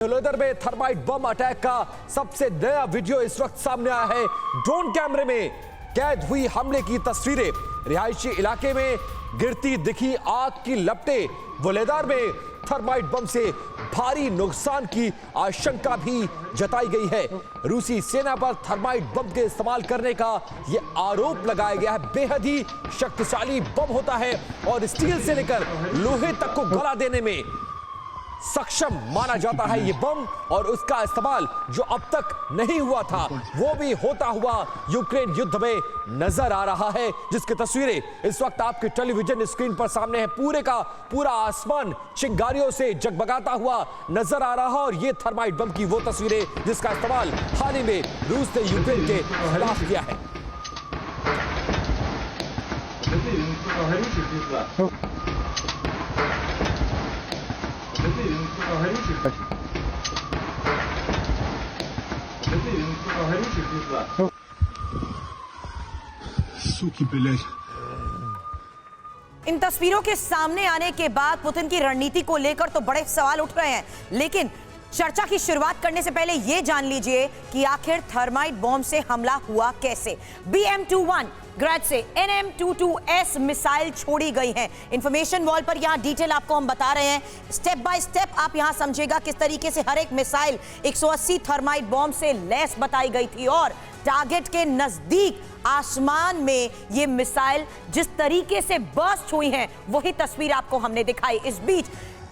वोलोदर में थर्माइट बम अटैक का सबसे नया वीडियो इस वक्त सामने आया है। ड्रोन कैमरे में कैद हुई हमले की तस्वीरें। रिहायशी इलाके में गिरती दिखी आग की लपटें। वोलोदर में थर्माइट बम से भारी नुकसान की आशंका भी जताई गई है। रूसी सेना पर थर्माइट बम के इस्तेमाल करने का यह आरोप लगाया गया है। बेहद ही शक्तिशाली बम होता है और स्टील से लेकर लोहे तक को गला देने में सक्षम माना जाता है ये बम, और उसका इस्तेमाल जो अब तक नहीं हुआ था वो भी होता हुआ यूक्रेन युद्ध में नजर आ रहा है, जिसकी तस्वीरें इस वक्त आपके टेलीविजन स्क्रीन पर सामने है। पूरे का पूरा आसमान चिंगारियों से जगमगाता हुआ नजर आ रहा है और ये थर्माइट बम की वो तस्वीरें जिसका इस्तेमाल हाल ही में रूस ने यूक्रेन के खिलाफ किया है। इन तस्वीरों के सामने आने के बाद पुतिन की रणनीति को लेकर तो बड़े सवाल उठ रहे हैं, लेकिन चर्चा की शुरुआत करने से पहले यह जान लीजिए कि आखिर थर्माइट बॉम्ब से हमला हुआ कैसे। BM-21 ग्रेड से NM-22S मिसाइल छोड़ी गई है। इंफॉर्मेशन वॉल पर यहां डिटेल आपको हम बता रहे हैं। स्टेप बाय स्टेप आप यहां समझेगा किस तरीके से हर एक मिसाइल 180 थर्माइट बॉम्ब से लैस बताई गई थी और टारगेट के नजदीक आसमान में ये मिसाइल जिस तरीके से बर्स्ट हुई हैं वही तस्वीर आपको हमने दिखाई। इस बीच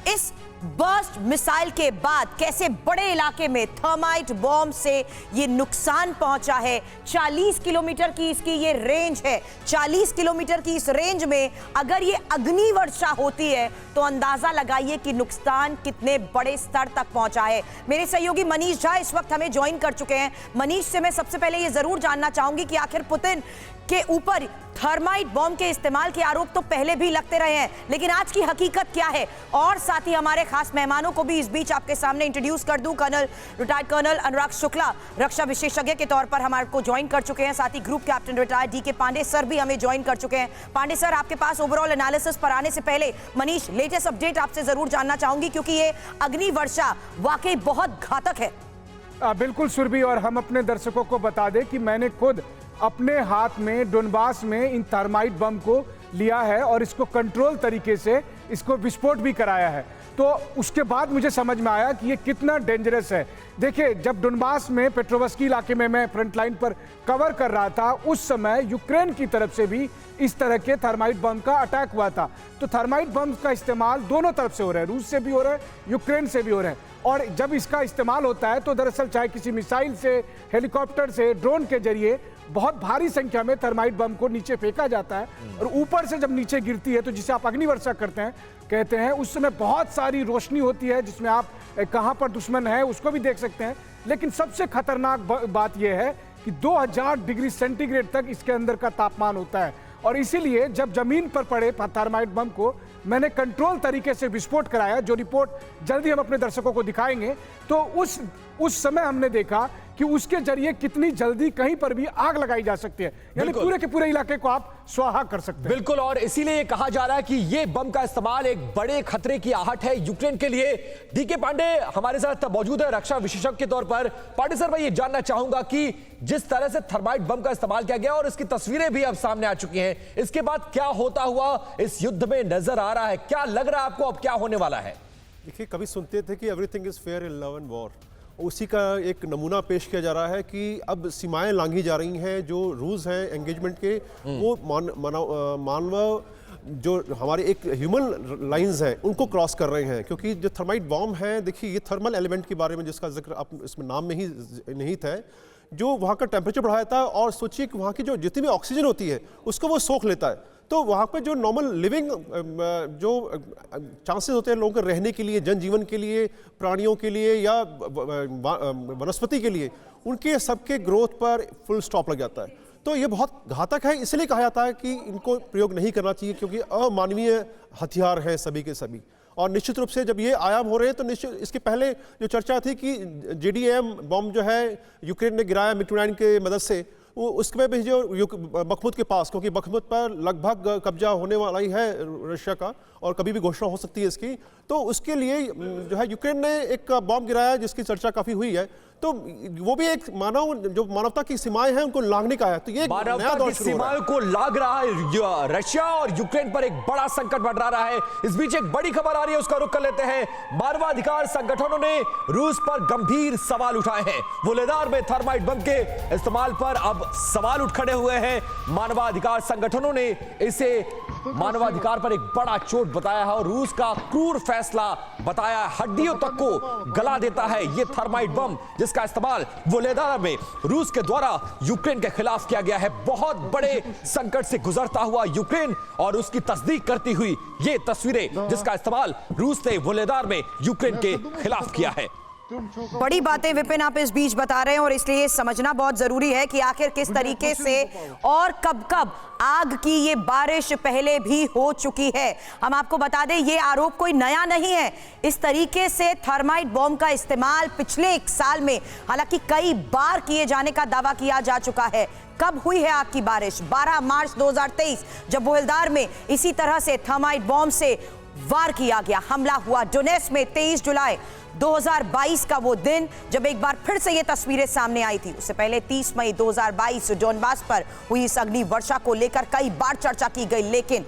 इस बर्स्ट मिसाइल के बाद कैसे बड़े इलाके में थर्माइट बॉम्ब से ये नुकसान पहुंचा है। 40 किलोमीटर की इसकी ये रेंज है। 40 किलोमीटर की इस रेंज में अगर ये अग्नि वर्षा होती है तो अंदाजा लगाइए कि नुकसान कितने बड़े स्तर तक पहुंचा है। मेरे सहयोगी मनीष झा इस वक्त हमें ज्वाइन कर चुके हैं। मनीष से मैं सबसे पहले ये जरूर जानना चाहूंगी कि आखिर पुतिन के ऊपर थर्माइट बॉम्ब के इस्तेमाल के आरोप तो पहले भी लगते रहे हैं, लेकिन आज की हकीकत क्या है, और साथ ही हमारे खास मेहमानों को भी इस बीच आपके सामने इंट्रोड्यूस कर दूं। रिटायर्ड कर्नल अनुराग शुक्ला रक्षा विशेषज्ञ के तौर पर हमारे को ज्वाइन कर चुके हैं। साथ ही group captain retired DK Pandey sir भी हमें ज्वाइन कर चुके हैं। पांडे सर, आपके पास ओवरऑल एनालिसिस पर आने से पहले मनीष लेटेस्ट अपडेट आपसे जरूर जानना चाहूंगी, क्योंकि ये अग्नि वर्षा वाकई बहुत घातक है। बिल्कुल सुरभि, और हम अपने दर्शकों को बता दें कि मैंने खुद अपने हाथ में डोनबास में इन थर्माइट बम को लिया है और इसको कंट्रोल तरीके से इसको विस्फोट भी कराया है। तो उसके बाद मुझे समझ में आया कि ये कितना डेंजरस है। देखिए, जब डोनबास में पेट्रोवस्की इलाके में मैं फ्रंट लाइन पर कवर कर रहा था, उस समय यूक्रेन की तरफ से भी इस तरह के थर्माइट बम का अटैक हुआ था। तो थर्माइट बम का इस्तेमाल दोनों तरफ से हो रहा है, रूस से भी हो रहा है, यूक्रेन से भी हो रहा है। और जब इसका इस्तेमाल होता है तो दरअसल चाहे किसी मिसाइल से, हेलीकॉप्टर से, ड्रोन के जरिए बहुत भारी संख्या में थर्माइट बम को नीचे फेंका जाता है और ऊपर से जब नीचे गिरती है तो जिसे आप अग्निवर्षा कहते हैं, उस समय बहुत सारी रोशनी होती है जिसमें आप कहां पर दुश्मन है उसको भी देख सकते हैं। लेकिन सबसे खतरनाक बात यह है कि 2000 डिग्री सेंटीग्रेड तक इसके अंदर का तापमान होता है, और इसीलिए जब जमीन पर पड़े थर्माइट बम को मैंने कंट्रोल तरीके से विस्फोट कराया, जो रिपोर्ट जल्दी हम अपने दर्शकों को दिखाएंगे। तो उस समय हमने देखा कि उसके जरिए कितनी जल्दी कहीं पर भी आग लगाई जा सकती है, यानी पूरे के पूरे इलाके को आप स्वाहा कर सकते हैं। बिल्कुल, और इसीलिए कहा जा रहा है कि ये बम का इस्तेमाल एक बड़े खतरे की आहट है यूक्रेन के लिए। DK पांडे हमारे साथ मौजूद है रक्षा विशेषज्ञ के तौर पर। पांडे सर, मैं ये जानना चाहूंगा कि जिस तरह से थर्माइट बम का इस्तेमाल किया गया और इसकी तस्वीरें भी अब सामने आ चुकी हैं, इसके बाद क्या होता हुआ इस युद्ध में नजर आ रहा है? क्या लग रहा है आपको अब क्या होने वाला है? देखिए, कभी सुनते थे कि everything is fair in love and war, उसी का एक नमूना पेश किया जा रहा है कि अब सीमाएं लांघी जा रही हैं। जो रूल्स हैं एंगेजमेंट के, वो मानव जो हमारे एक ह्यूमन लाइंस हैं उनको क्रॉस कर रहे हैं। क्योंकि जो थर्माइट बॉम्ब है, देखिए ये थर्मल एलिमेंट के बारे में जिसका जिक्र आप इसमें नाम में ही निहित है, जो वहाँ का टेम्परेचर बढ़ाता है और सोचिए कि वहाँ की जो जितनी भी ऑक्सीजन होती है उसको वो सोख लेता है। तो वहाँ पे जो नॉर्मल लिविंग जो चांसेस होते हैं लोगों के रहने के लिए, जनजीवन के लिए, प्राणियों के लिए या वनस्पति के लिए, उनके सबके ग्रोथ पर फुल स्टॉप लग जाता है। तो ये बहुत घातक है, इसलिए कहा जाता है कि इनको प्रयोग नहीं करना चाहिए, क्योंकि अमानवीय हथियार हैं सभी के सभी। और निश्चित रूप से जब ये आयाम हो रहे हैं तो निश्चित इसके पहले जो चर्चा थी कि JDAM बॉम्ब जो है यूक्रेन ने गिराया MiG-29 के मदद से, वो उसके में भी जो बखमुत के पास, क्योंकि बखमुत पर लगभग कब्जा होने वाला ही है रशिया का, और कभी भी घोषणा हो सकती है इसकी। तो उसके लिए जो है यूक्रेन ने एक बॉम्ब गिराया जिसकी चर्चा काफी हुई है, तो वो भी एक मानवता की सीमाएं हैं उनको लांघने का है। तो ये मानवता की सीमाओं को लांघ रहा है रशिया और यूक्रेन पर एक बड़ा संकट मंडरा रहा है। इस बीच एक बड़ी खबर आ रही है, उसका रुख कर लेते हैं। मानवाधिकार संगठनों ने रूस पर गंभीर सवाल उठाए हैं। वोलेदार में थर्माइट बम के इस्तेमाल पर अब सवाल उठ खड़े हुए हैं। मानवाधिकार संगठनों ने इसे मानवाधिकार पर एक बड़ा चोट बताया है और रूस का क्रूर फैसला बताया। हड्डियों तक को गला देता है ये थर्माइट बम जिसका इस्तेमाल वोलेदार में रूस के द्वारा यूक्रेन के खिलाफ किया गया है। बहुत बड़े संकट से गुजरता हुआ यूक्रेन और उसकी तस्दीक करती हुई ये तस्वीरें जिसका इस्तेमाल रूस ने वोलेदार में यूक्रेन के खिलाफ किया है। बड़ी बातें विपिन आप इस बीच बता रहे हैं और इसलिए समझना बहुत जरूरी है कि आखिर किस तरीके से और कब कब आग की ये बारिश पहले भी हो चुकी है। हम आपको बता दें ये आरोप कोई नया नहीं है। इस तरीके से थर्माइट बॉम्ब का इस्तेमाल पिछले 1 साल में हालांकि कई बार किए जाने का दावा किया जा चुका है। कब हुई है आग की बारिश? 12 मार्च 2023 जब वोल्दार में इसी तरह से थर्माइट बॉम्ब से वार किया गया, हमला हुआ। डोनेट्स्क में 23 जुलाई 2022 का वो दिन जब एक बार फिर से ये तस्वीरें सामने आई थी। उससे पहले 30 मई 2022 डोनबास पर हुई इस अग्नि वर्षा को लेकर कई बार चर्चा की गई, लेकिन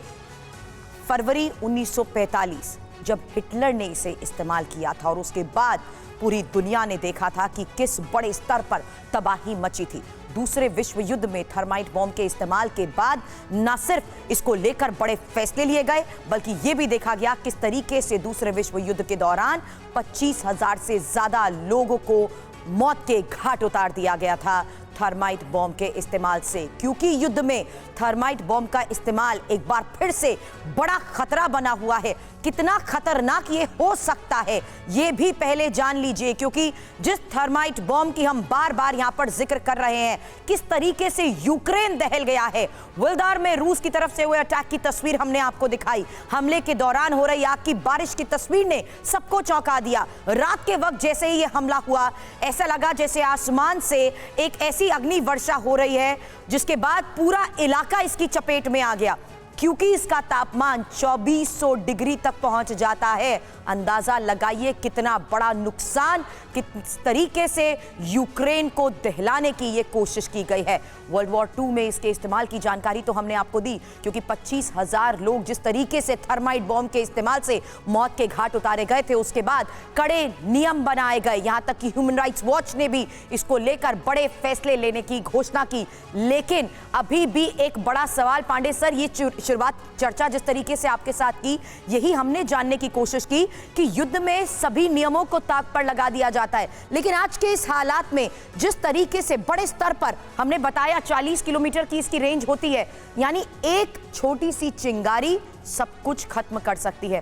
फरवरी 1945 जब हिटलर ने इसे इस्तेमाल किया था और उसके बाद पूरी दुनिया ने देखा था कि किस बड़े स्तर पर तबाही मची थी। दूसरे विश्व युद्ध में थर्माइट बॉम्ब के इस्तेमाल के बाद न सिर्फ इसको लेकर बड़े फैसले लिए गए बल्कि यह भी देखा गया किस तरीके से दूसरे विश्व युद्ध के दौरान 25,000 से ज्यादा लोगों को मौत के घाट उतार दिया गया था थर्माइट बॉम्ब के इस्तेमाल से। क्योंकि युद्ध में थर्माइट बॉम्ब का इस्तेमाल एक बार फिर से बड़ा खतरा बना हुआ है। कितना खतरनाक ये हो सकता है ये भी पहले जान लीजिए, क्योंकि जिस थर्माइट बॉम्ब की हम बार बार यहां पर जिक्र कर रहे हैं, किस तरीके से यूक्रेन दहल गया है। वोल्दार में रूस की तरफ से हुए अटैक की तस्वीर हमने आपको दिखाई। हमले के दौरान हो रही आग की बारिश की तस्वीर ने सबको चौंका दिया। रात के वक्त जैसे ही ये हमला हुआ ऐसा लगा जैसे आसमान से एक ऐसी अग्नि वर्षा हो रही है जिसके बाद पूरा इलाका इसकी चपेट में आ गया, क्योंकि इसका तापमान 2400 डिग्री तक पहुंच जाता है। अंदाजा लगाइए कितना बड़ा नुकसान किस तरीके से यूक्रेन को दहलाने की ये कोशिश की गई है। वर्ल्ड वॉर 2 में इसके इस्तेमाल की जानकारी तो हमने आपको दी, क्योंकि 25,000 लोग जिस तरीके से थर्माइट बॉम्ब के इस्तेमाल से मौत के घाट उतारे गए थे, उसके बाद कड़े नियम बनाए गए। यहां तक कि ह्यूमन राइट्स वॉच ने भी इसको लेकर बड़े फैसले लेने की घोषणा की। लेकिन अभी भी एक बड़ा सवाल, पांडे सर, ये शुरुआत चर्चा जिस तरीके से आपके साथ की, यही हमने जानने की कोशिश की कि युद्ध में सभी नियमों को ताक पर लगा दिया जाता है, लेकिन आज के इस हालात में जिस तरीके से बड़े स्तर पर हमने बताया 40 किलोमीटर की इसकी रेंज होती है, यानी एक छोटी सी चिंगारी सब कुछ खत्म कर सकती है।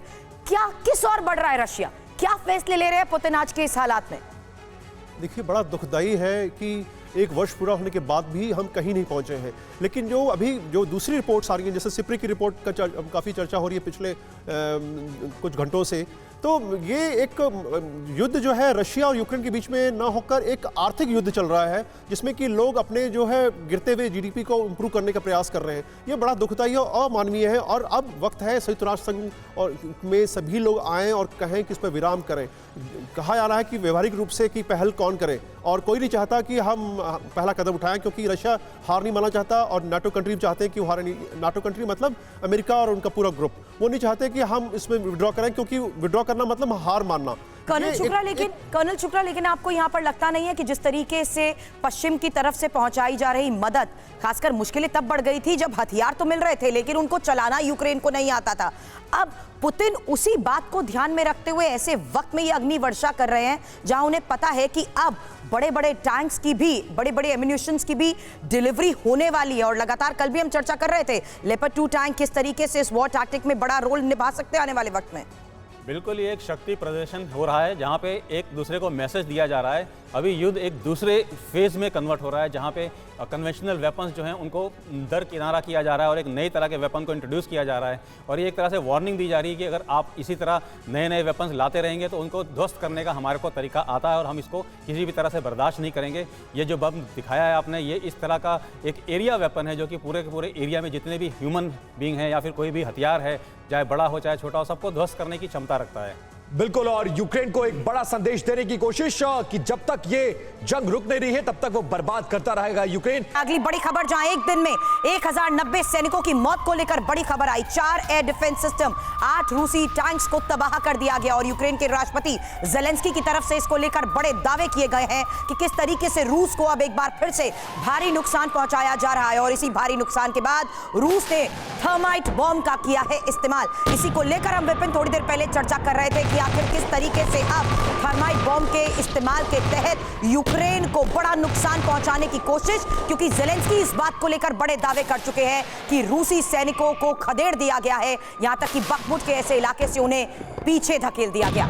क्या किस ओर बढ़ रहा है रशिया? क्या फैसले ले रहे हैं पुतिन आज के इस हालात में? देखिए, बड़ा दुखदाई है कि 1 वर्ष पूरा होने के बाद भी हम कहीं नहीं पहुंचे हैं। लेकिन जो अभी जो दूसरी रिपोर्ट्स आ रही हैं, जैसे सिप्री की रिपोर्ट का काफ़ी चर्चा हो रही है पिछले कुछ घंटों से, तो ये एक युद्ध जो है रशिया और यूक्रेन के बीच में ना होकर एक आर्थिक युद्ध चल रहा है, जिसमें कि लोग अपने जो है गिरते हुए जीडीपी को इंप्रूव करने का प्रयास कर रहे हैं। ये बड़ा दुखदाई और अमानवीय है और अब वक्त है संयुक्त राष्ट्र संघ और में सभी लोग आएँ और कहें कि इस पर विराम करें। कहा जा रहा है कि व्यवहारिक रूप से कि पहल कौन करे, और कोई नहीं चाहता कि हम पहला कदम उठाएं, क्योंकि रशिया हार नहीं मानना चाहता और नाटो कंट्री चाहते हैं कि वो हारे नहीं। नाटो कंट्री मतलब अमेरिका और उनका पूरा ग्रुप, वो नहीं चाहते कि हम इसमें विड्रॉ करें, क्योंकि विड्रॉ करना मतलब हार मानना। कर्नल शुक्ला, लेकिन आपको यहाँ पर लगता नहीं है कि जिस तरीके से पश्चिम की तरफ से पहुंचाई जा रही मदद, खासकर मुश्किलें तब बढ़ गई थी जब हथियार तो मिल रहे थे लेकिन उनको चलाना यूक्रेन को नहीं आता था। अब पुतिन उसी बात को ध्यान में रखते हुए ऐसे वक्त में ये अग्नि वर्षा कर रहे हैं जहां उन्हें पता है कि अब बड़े बड़े टैंक्स की भी, बड़े बड़े एम्यूनिशंस की भी डिलीवरी होने वाली है। और लगातार कल भी हम चर्चा कर रहे थे लेपर्ड 2 टैंक किस तरीके से इस वॉर टैक्टिक में बड़ा रोल निभा सकते हैं आने वाले वक्त में। बिल्कुल, ये एक शक्ति प्रदर्शन हो रहा है जहाँ पे एक दूसरे को मैसेज दिया जा रहा है। अभी युद्ध एक दूसरे फेज में कन्वर्ट हो रहा है जहाँ पे कन्वेंशनल वेपन्स जो हैं उनको दरकिनारा किया जा रहा है और एक नई तरह के वेपन को इंट्रोड्यूस किया जा रहा है। और ये एक तरह से वार्निंग दी जा रही है कि अगर आप इसी तरह नए नए वेपन्स लाते रहेंगे तो उनको ध्वस्त करने का हमारे को तरीका आता है और हम इसको किसी भी तरह से बर्दाश्त नहीं करेंगे। ये जो बम दिखाया है आपने, ये इस तरह का एक एरिया वेपन है जो कि पूरे के पूरे एरिया में जितने भी ह्यूमन बींग हैं या फिर कोई भी हथियार है चाहे बड़ा हो चाहे छोटा हो, सबको ध्वस्त करने की क्षमता रखता है। बिल्कुल, और यूक्रेन को एक बड़ा संदेश देने की कोशिश कि जब तक ये जंग रुक नहीं रही है तब तक वो बर्बाद करता रहेगा यूक्रेन। अगली बड़ी खबर, जहां एक दिन में 1090 सैनिकों की मौत को लेकर बड़ी खबर आई। 4 एयर डिफेंस सिस्टम, 8 रूसी टैंक्स को तबाह कर दिया गया और यूक्रेन के राष्ट्रपति जेलेंस्की की तरफ से इसको लेकर बड़े दावे किए गए हैं कि किस तरीके से रूस को अब एक बार फिर से भारी नुकसान पहुंचाया जा रहा है। और इसी भारी नुकसान के बाद रूस ने थर्माइट बॉम्ब का किया है इस्तेमाल। इसी को लेकर हम विपिन थोड़ी देर पहले चर्चा कर रहे थे कि आखिर किस तरीके से अब थर्माइट बॉम्ब के इस्तेमाल के तहत यूक्रेन को बड़ा नुकसान पहुंचाने की कोशिश, क्योंकि जेलेंस्की इस बात को लेकर बड़े दावे कर चुके हैं कि रूसी सैनिकों को खदेड़ दिया गया है, यहां तक कि बखमुट के ऐसे इलाके से उन्हें पीछे धकेल दिया गया।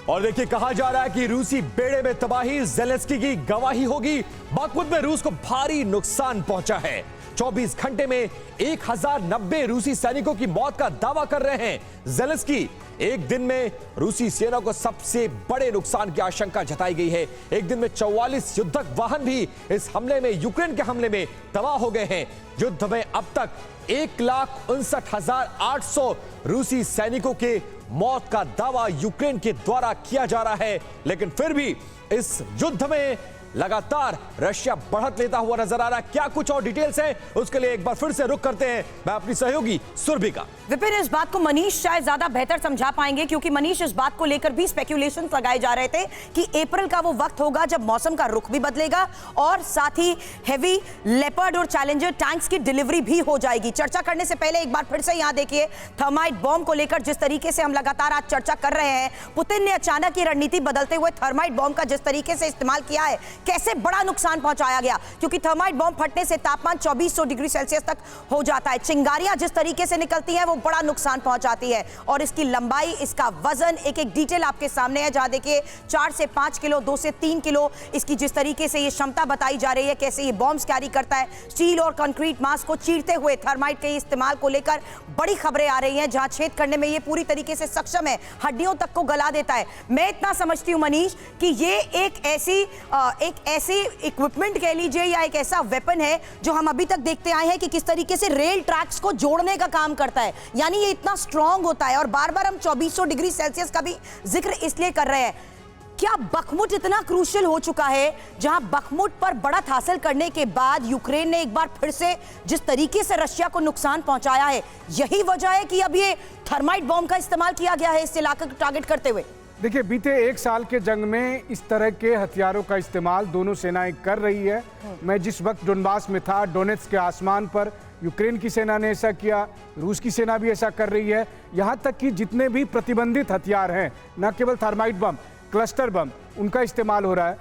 और देखिए, कहा जा रहा है कि रूसी बेड़े में तबाही, जेलेंस्की की गवाही होगी। बखमुत में रूस को भारी नुकसान पहुंचा है। 24 घंटे में 1090 रूसी सैनिकों की मौत का दावा कर रहे हैं जेलेंस्की। एक दिन में रूसी सेना को सबसे बड़े नुकसान की आशंका जताई गई है। एक दिन में 44 युद्धक वाहन भी इस हमले में, यूक्रेन के हमले में तबाह हो गए हैं। युद्ध में अब तक 1,59,800 रूसी सैनिकों के मौत का दावा यूक्रेन के द्वारा किया जा रहा है। लेकिन फिर भी इस युद्ध में लगातार रशिया बढ़त लेता हुआ नजर आ रहा है। क्या कुछ और डिटेल्स हैं, उसके लिए एक बार फिर से रुक करते हैं मैं अपनी सहयोगी सुरभि का। विपिन, इस बात को मनीष शायद ज्यादा बेहतर समझा पाएंगे, क्योंकि मनीष इस बात को लेकर भी स्पेक्यूलेशन लगाए जा रहे थे कि अप्रैल का वो वक्त होगा जब मौसम का रुख भी बदलेगा और साथ ही हेवी लेपर्ड और चैलेंजर टैंक्स की डिलीवरी भी हो जाएगी। चर्चा करने से पहले एक बार फिर से यहां देखिए, थर्माइट बॉम्ब को लेकर जिस तरीके से हम लगातार आज चर्चा कर रहे हैं, पुतिन ने अचानक ये रणनीति बदलते हुए थर्माइट बॉम्ब का जिस तरीके से इस्तेमाल किया है, कैसे बड़ा नुकसान पहुंचाया गया। क्योंकि थर्माइट बॉम्ब फटने से तापमान 2400 डिग्री सेल्सियस तक हो जाता है। चिंगारियां जिस तरीके से निकलती हैं वो बड़ा नुकसान पहुंचाती है। और इसकी लंबाई, इसका वजन, एक एक डिटेल आपके सामने है। जहां देखिए 4 से 5 किलो, 2 से 3 किलो इसकी जिस तरीके से ये क्षमता बताई जा रही है, कैसे ये बॉम्ब्स कैरी करता है। स्टील और कंक्रीट मास को चीरते हुए थर्माइट के इस्तेमाल को लेकर बड़ी खबरें आ रही हैं, जहां छेद करने में ये पूरी तरीके से सक्षम है, हड्डियों तक को गला देता है। मैं इतना समझती हूं मनीष कि ये एक ऐसी इक्विपमेंट कह लीजिए या एक ऐसा वेपन है जो हम अभी तक देखते आए हैं कि किस तरीके से रेल ट्रैक्स को जोड़ने का काम करता है। यानी ये इतना स्ट्रांग होता है। और बार बार हम 2400 डिग्री सेल्सियस का भी जिक्र इसलिए कर रहे हैं। क्या बखमुट इतना क्रूशियल हो चुका है, जहां बखमुट पर बढ़त हासिल करने के बाद यूक्रेन ने एक बार फिर से जिस तरीके से रशिया को नुकसान पहुंचाया है, यही वजह है कि अब ये थर्माइट बॉम्ब का इस्तेमाल किया गया है इस इलाके को टारगेट करते हुए? देखिए, बीते 1 साल के जंग में इस तरह के हथियारों का इस्तेमाल दोनों सेनाएं कर रही है। मैं जिस वक्त डोनबास में था, डोनेट्स्क के आसमान पर यूक्रेन की सेना ने ऐसा किया, रूस की सेना भी ऐसा कर रही है। यहाँ तक कि जितने भी प्रतिबंधित हथियार हैं, न केवल थर्माइट बम, क्लस्टर बम, उनका इस्तेमाल हो रहा है।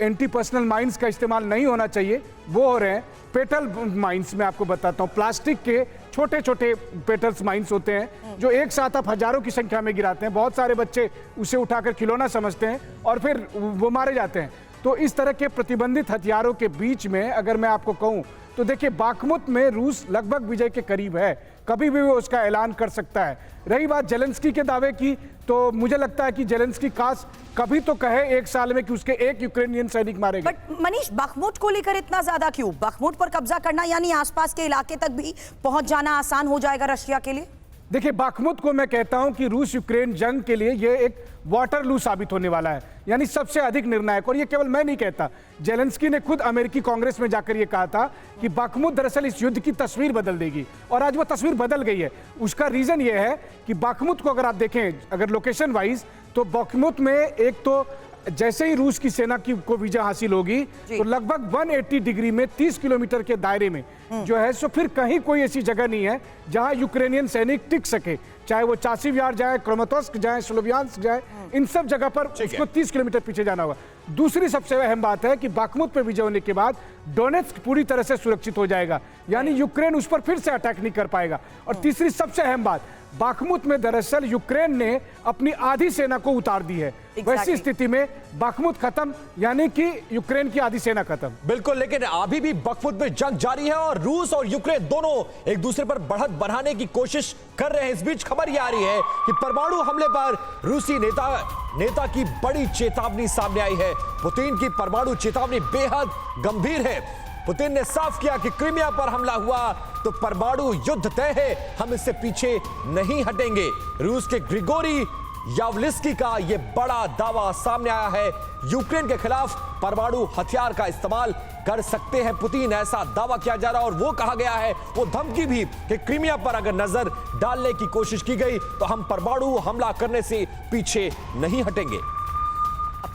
एंटी पर्सनल माइंस का इस्तेमाल नहीं होना चाहिए, वो हो रहे हैं। पेटल माइंस में आपको बताता हूँ, प्लास्टिक के छोटे छोटे पेटल्स माइंस होते हैं जो एक साथ आप हजारों की संख्या में गिराते हैं। बहुत सारे बच्चे उसे उठाकर खिलौना समझते हैं और फिर वो मारे जाते हैं। तो इस तरह के प्रतिबंधित हथियारों के बीच में अगर मैं आपको कहूँ तो देखिए, बाखमुत में रूस लगभग विजय के करीब है, कभी भी वो उसका ऐलान कर सकता है। रही बात जेलेंस्की के दावे की, तो मुझे लगता है कि जेलेंस्की खास कभी तो कहे 1 साल में कि उसके 1 यूक्रेनियन सैनिक मारे गए। बट मनीष, बखमुट को लेकर इतना ज्यादा क्यों? बखमुट पर कब्जा करना यानी आसपास के इलाके तक भी पहुंच जाना आसान हो जाएगा रशिया के लिए? देखिए, बाखमुत को मैं कहता हूं कि रूस यूक्रेन जंग के लिए यह एक वाटरलू साबित होने वाला है, यानी सबसे अधिक निर्णायक। और ये केवल मैं नहीं कहता, जेलेंस्की ने खुद अमेरिकी कांग्रेस में जाकर यह कहा था कि बाखमुत दरअसल इस युद्ध की तस्वीर बदल देगी, और आज वो तस्वीर बदल गई है। उसका रीजन यह है कि बाखमुत को अगर आप देखें, अगर लोकेशन वाइज, तो बाखमुत में एक तो जैसे ही रूस की सेना की को विजय हासिल होगी तो लगभग 180 डिग्री में 30 किलोमीटर के दायरे में जो है, सो फिर कहीं कोई ऐसी जगह नहीं है जहां यूक्रेनियन सैनिक टिक सके। चाहे वो चासिव यार जाए, क्रामातोर्स्क जाए, स्लोवियांस्क जाए, इन सब जगह पर उसको 30 किलोमीटर पीछे जाना होगा। दूसरी सबसे अहम बात है कि बाखमुत पे विजय होने के बाद डोनेट्स्क पूरी तरह से सुरक्षित हो जाएगा, यानी यूक्रेन उस पर फिर से अटैक नहीं कर पाएगा। और तीसरी सबसे अहम बात, बाखमुत में दरअसल यूक्रेन ने अपनी आधी सेना को उतार दी है। वैसी स्थिति में बाखमुत खत्म, यानी कि यूक्रेन की आधी सेना खत्म। बिल्कुल, लेकिन अभी भी बखमुत में जंग जारी है और रूस और यूक्रेन दोनों एक दूसरे पर बढ़त बढ़ाने की कोशिश कर रहे हैं। इस बीच खबर यह आ रही है कि परमाणु हमले पर रूसी नेता की बड़ी चेतावनी सामने आई है। पुतिन की परमाणु चेतावनी बेहद गंभीर है। पुतिन ने साफ किया कि क्रीमिया पर हमला हुआ तो परमाणु युद्ध तय है, हम इससे पीछे नहीं हटेंगे। रूस के ग्रिगोरी यावलिस्की का यह बड़ा दावा सामने आया है। यूक्रेन के खिलाफ परमाणु हथियार का इस्तेमाल कर सकते हैं पुतिन, ऐसा दावा किया जा रहा है। और वो कहा गया है, वो धमकी भी, कि क्रीमिया पर अगर नजर डालने की कोशिश की गई तो हम परमाणु हमला करने से पीछे नहीं हटेंगे।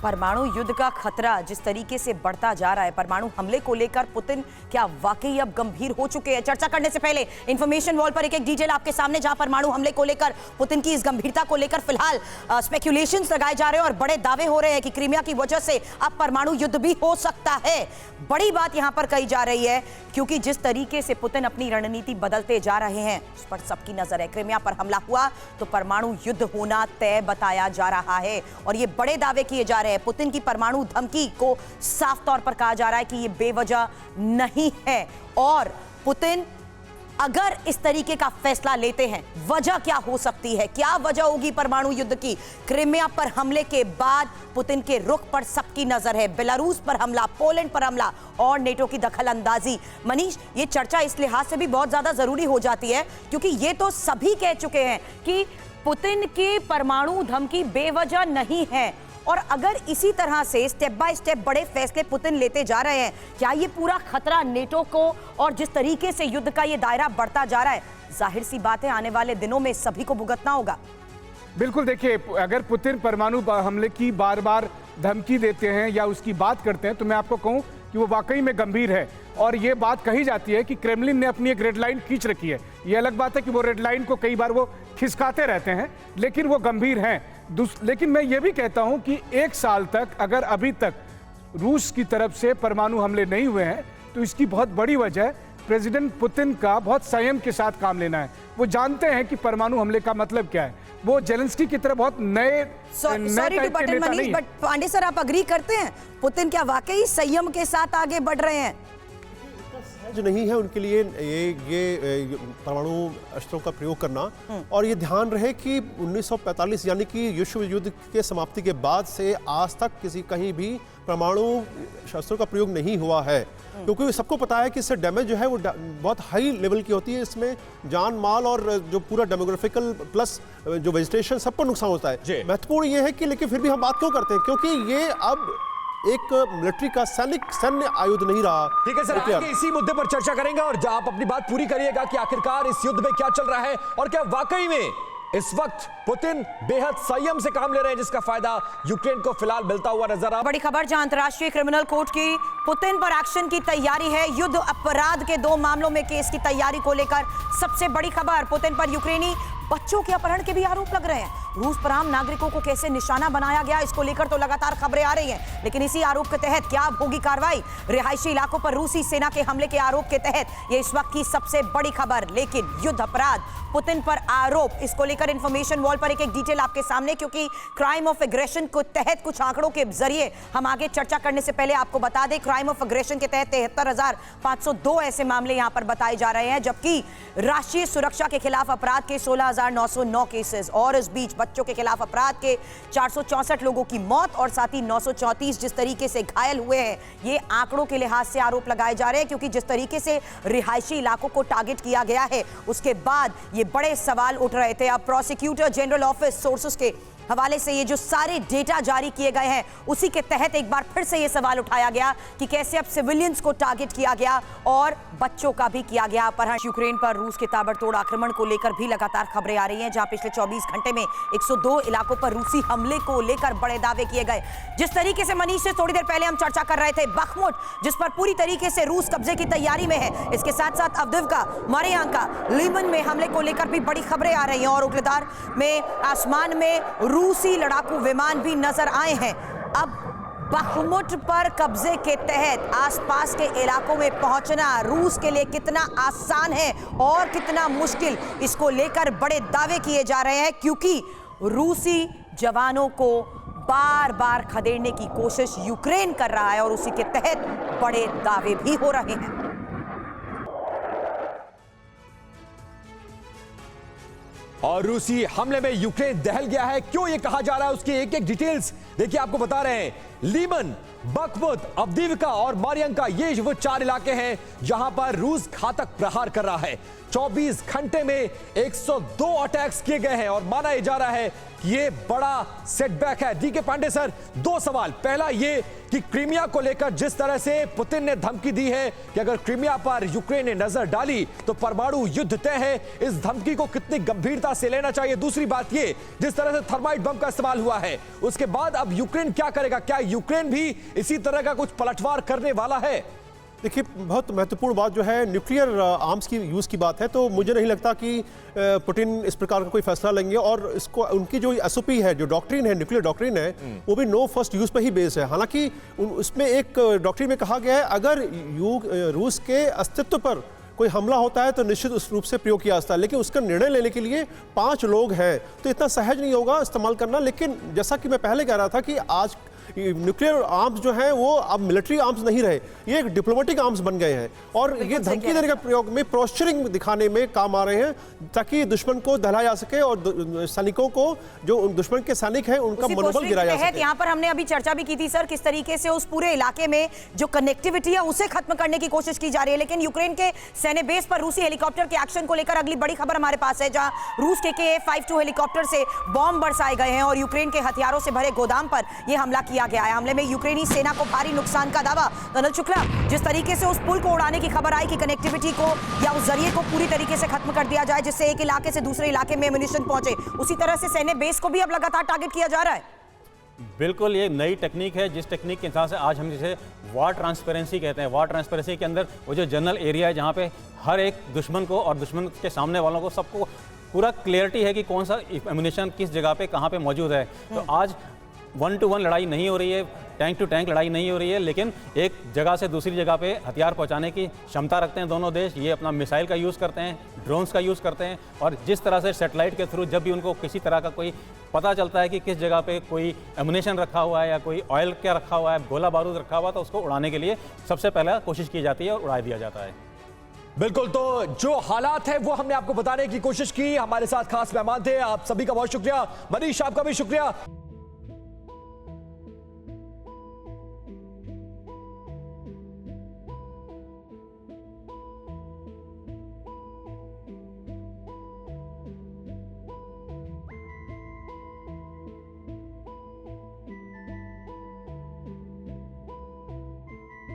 परमाणु युद्ध का खतरा जिस तरीके से बढ़ता जा रहा है, परमाणु हमले को लेकर पुतिन क्या वाकई अब गंभीर हो चुके हैं? चर्चा करने से पहले इंफॉर्मेशन वॉल पर एक डिटेल आपके सामने, जहां परमाणु हमले को लेकर पुतिन की इस गंभीरता को लेकर फिलहाल स्पेक्यूलेशंस लगाए जा रहे हैं और बड़े दावे हो रहे हैं कि क्रीमिया की वजह से अब परमाणु युद्ध भी हो सकता है। बड़ी बात यहां पर कही जा रही है क्योंकि जिस तरीके से पुतिन अपनी रणनीति बदलते जा रहे हैं उस पर सबकी नजर है। क्रीमिया पर हमला हुआ तो परमाणु युद्ध होना तय बताया जा रहा है और ये बड़े दावे किए जा रहे हैं। पुतिन की परमाणु धमकी को साफ तौर पर कहा जा रहा है कि ये बेवजह नहीं है और पुतिन अगर इस तरीके का फैसला लेते हैं, वजह क्या हो सकती है, क्या वजह होगी परमाणु युद्ध की? क्रीमिया पर हमले के बाद पुतिन के रुख पर सबकी नजर है। बेलारूस पर हमला, पोलैंड पर हमला और नेटो की दखल अंदाजी। मनीष, ये चर्चा इस लिहाज से भी बहुत ज्यादा जरूरी हो जाती है क्योंकि ये तो सभी कह चुके हैं कि पुतिन की परमाणु धमकी बेवजह नहीं है और अगर इसी तरह से स्टेप बाय स्टेप बड़े फैसले पुतिन लेते जा रहे हैं, क्या ये पूरा खतरा नेटो को और जिस तरीके से युद्ध का ये दायरा बढ़ता जा रहा है, जाहिर सी बात है आने वाले दिनों में सभी को भुगतना होगा। बिल्कुल, देखिए, अगर पुतिन परमाणु हमले की बार बार धमकी देते हैं या उसकी बात करते हैं तो मैं आपको कहूं कि वो वाकई में गंभीर है और ये बात कही जाती है कि क्रेमलिन ने अपनी एक रेड लाइन खींच रखी है। ये अलग बात है कि वो रेड लाइन को कई बार वो खिसकाते रहते हैं, लेकिन वो गंभीर हैं। लेकिन मैं ये भी कहता हूं कि 1 साल तक अगर अभी तक रूस की तरफ से परमाणु हमले नहीं हुए हैं तो इसकी बहुत बड़ी वजह प्रेसिडेंट पुतिन का बहुत संयम के साथ काम लेना है। वो जानते हैं कि परमाणु हमले का मतलब क्या है। वो जेलेंस्की की तरह बहुत नए टाइप के नेता नहीं है। बट पांडे सर, आप अग्री करते हैं पुतिन क्या वाकई संयम के साथ आगे बढ़ रहे हैं? सहज नहीं है उनके लिए ये परमाणु अस्त्रों का प्रयोग करना। और ये ध्यान रहे कि 1945 यानी कि विश्व युद्ध के समाप्ति के बाद से आज तक कहीं भी परमाणु शस्त्रों का प्रयोग नहीं हुआ है क्योंकि सबको पता है कि इससे डैमेज जो है वो बहुत हाई लेवल की होती है। इसमें जान माल और जो पूरा डेमोग्राफिकल प्लस जो वेजिटेशन सबको नुकसान होता है। महत्वपूर्ण ये है कि लेकिन फिर भी हम बात क्यों करते हैं, क्योंकि ये अब एक मिलिट्री का सैन्य आयुध नहीं रहा। ठीक है सर, आगे इसी मुद्दे पर चर्चा करेंगे और आप अपनी बात पूरी करिएगा कि आखिरकार इस युद्ध में क्या चल रहा है और क्या वाकई में इस वक्त पुतिन बेहद संयम से काम ले रहे हैं जिसका फायदा यूक्रेन को फिलहाल मिलता हुआ नजर आ। बड़ी खबर जहां अंतर्राष्ट्रीय क्रिमिनल कोर्ट की पुतिन पर एक्शन की तैयारी है। युद्ध अपराध के 2 मामलों में केस की तैयारी को लेकर सबसे बड़ी खबर, पुतिन पर यूक्रेनी बच्चों के अपहरण के भी आरोप लग रहे हैं। रूस पर आम नागरिकों को कैसे निशाना बनाया गया, इसको लेकर तो लगातार खबरें आ रही हैं, लेकिन इसी आरोप के तहत क्या होगी कार्रवाई? रिहायशी इलाकों पर रूसी सेना के हमले के आरोप के तहत ये इस वक्त की सबसे बड़ी खबर। लेकिन युद्ध अपराध, पुतिन पर आरोप, इसको लेकर इंफॉर्मेशन वॉल पर एक डिटेल आपके सामने, क्योंकि क्राइम ऑफ एग्रेशन के तहत कुछ आंकड़ों के जरिए हम आगे चर्चा करने से पहले आपको बता दें, क्राइम ऑफ एग्रेशन के तहत 73,502 ऐसे मामले यहां पर बताए जा रहे हैं, जबकि राष्ट्रीय सुरक्षा के खिलाफ अपराध के 16,909 केसेस और इस बीच बच्चों के खिलाफ अपराध के 464 लोगों की मौत और साथ ही 934 जिस तरीके से घायल हुए हैं। ये आंकड़ों के लिहाज से आरोप लगाए जा रहे हैं क्योंकि जिस तरीके से रिहायशी इलाकों को टारगेट किया गया है उसके बाद ये बड़े सवाल उठ रहे थे। अब प्रोसिक्यूटर जनरल ऑफिस सोर्सेस के हवाले से ये जो सारे डेटा जारी किए गए हैं उसी के तहत एक बार फिर से ये सवाल उठाया गया कि कैसे अब सिविलियंस को टारगेट किया गया और बच्चों का भी किया गया अपहरण। यूक्रेन पर रूस के ताबड़तोड़ आक्रमण को लेकर भी लगातार खबरें आ रही हैं, जहां पिछले 24 घंटे में 102 इलाकों पर रूसी हमले को लेकर बड़े दावे किए गए। जिस तरीके से मनीष से थोड़ी देर पहले हम चर्चा कर रहे थे, बखमुट जिस पर पूरी तरीके से रूस कब्जे की तैयारी में है, इसके साथ साथ अवदिव्का, मारियांका, लीमन में हमले को लेकर भी बड़ी खबरें आ रही हैं और उग्रदार में आसमान में रूसी लड़ाकू विमान भी नजर आए हैं। अब बखमुट पर कब्जे के तहत आसपास के इलाकों में पहुंचना रूस के लिए कितना आसान है और कितना मुश्किल, इसको लेकर बड़े दावे किए जा रहे हैं क्योंकि रूसी जवानों को बार बार खदेड़ने की कोशिश यूक्रेन कर रहा है और उसी के तहत बड़े दावे भी हो रहे हैं। और रूसी हमले में यूक्रेन दहल गया है, क्यों ये कहा जा रहा है उसकी एक एक डिटेल्स देखिए, आपको बता रहे हैं। लीमन बखमुत, अवदीविका और मारियंका, ये वो 4 इलाके हैं जहां पर रूस घातक प्रहार कर रहा है। 24 घंटे में 102 अटैक्स किए गए हैं और माना जा रहा है कि ये बड़ा सेटबैक है। डीके पांडे सर, 2 सवाल। पहला ये कि क्रीमिया को लेकर जिस तरह से पुतिन ने धमकी दी है कि अगर क्रीमिया पर यूक्रेन ने नजर डाली तो परमाणु युद्ध तय है, इस धमकी को कितनी गंभीरता से लेना चाहिए? दूसरी बात ये, जिस तरह से थर्माइट बम का इस्तेमाल हुआ है, उसके बाद अब यूक्रेन क्या करेगा? क्या यूक्रेन भी इसी तरह का कुछ पलटवार करने वाला है? देखिए, बहुत महत्वपूर्ण बात जो है न्यूक्लियर आर्म्स की यूज़ की बात है, तो मुझे नहीं लगता कि पुतिन इस प्रकार का कोई फैसला लेंगे। और इसको उनकी जो एसओपी है, जो डॉक्ट्रिन है, न्यूक्लियर डॉक्ट्रिन है, वो भी नो फर्स्ट यूज़ पर ही बेस है। हालांकि उसमें एक डॉक्ट्रिन में कहा गया है अगर रूस के अस्तित्व पर कोई हमला होता है तो निश्चित उस रूप से प्रयोग किया जाता है, लेकिन उसका निर्णय लेने के लिए 5 लोग हैं, तो इतना सहज नहीं होगा इस्तेमाल करना। लेकिन जैसा कि मैं पहले कह रहा था कि आज न्यूक्लियर आर्म्स जो हैं वो अब मिलिट्री आर्म्स नहीं रहे, ये एक डिप्लोमेटिक आर्म्स बन गए हैं और ये धमकी देने के प्रयोग में पोस्चरिंग दिखाने में काम आ रहे हैं ताकि दुश्मन को दहलाया जा सके और सैनिकों को, जो दुश्मन के सैनिक हैं, उनका मनोबल गिराया जा सके। यहाँ पर हमने अभी चर्चा भी की थी सर, किस तरीके से उस पूरे इलाके में जो कनेक्टिविटी है उसे खत्म करने की कोशिश की जा रही है। लेकिन यूक्रेन के सैन्य बेस पर रूसी हेलीकॉप्टर के एक्शन को लेकर अगली बड़ी खबर हमारे पास है, जहां रूस के KA-52 हेलीकॉप्टर से बॉम्ब बरसाए गए हैं और यूक्रेन के हथियारों से भरे गोदाम पर यह हमला किया गया है। हमले में यूक्रेनी सेना को भारी नुकसान का दावा। कर्नल शुक्ला, जिस तरीके से उस पुल को उड़ाने की खबर आई कि कनेक्टिविटी को या उस जरिए को पूरी तरीके से खत्म कर दिया जाए जिससे एक इलाके से दूसरे इलाके में एम्युनिशन पहुंचे, उसी तरह से सैन्य बेस को भी अब लगातार टारगेट किया जा रहा है। बिल्कुल, ये नई टेक्निक है, जिस टेक्निक के हिसाब से आज हम जिसे वार ट्रांसपेरेंसी कहते हैं। वार ट्रांसपेरेंसी के अंदर वो जो जनरल एरिया है जहाँ पे हर एक दुश्मन को और दुश्मन के सामने वालों को सबको पूरा क्लियरिटी है कि कौन सा एम्युनिशन किस जगह पे कहाँ पे मौजूद है। तो आज 1-to-1 लड़ाई नहीं हो रही है, टैंक टू टैंक लड़ाई नहीं हो रही है, लेकिन एक जगह से दूसरी जगह पे हथियार पहुंचाने की क्षमता रखते हैं दोनों देश। ये अपना मिसाइल का यूज़ करते हैं, ड्रोन्स का यूज़ करते हैं और जिस तरह से सैटेलाइट के थ्रू जब भी उनको किसी तरह का कोई पता चलता है कि किस जगह पे कोई एमुनेशन रखा हुआ है या कोई ऑयल क्या रखा हुआ है, गोला बारूद रखा हुआ है, तो उसको उड़ाने के लिए सबसे पहले कोशिश की जाती है और उड़ा दिया जाता है। बिल्कुल, तो जो हालात है वो हमने आपको बताने की कोशिश की। हमारे साथ खास मेहमान थे, आप सभी का बहुत शुक्रिया। मनीष, आपका भी शुक्रिया।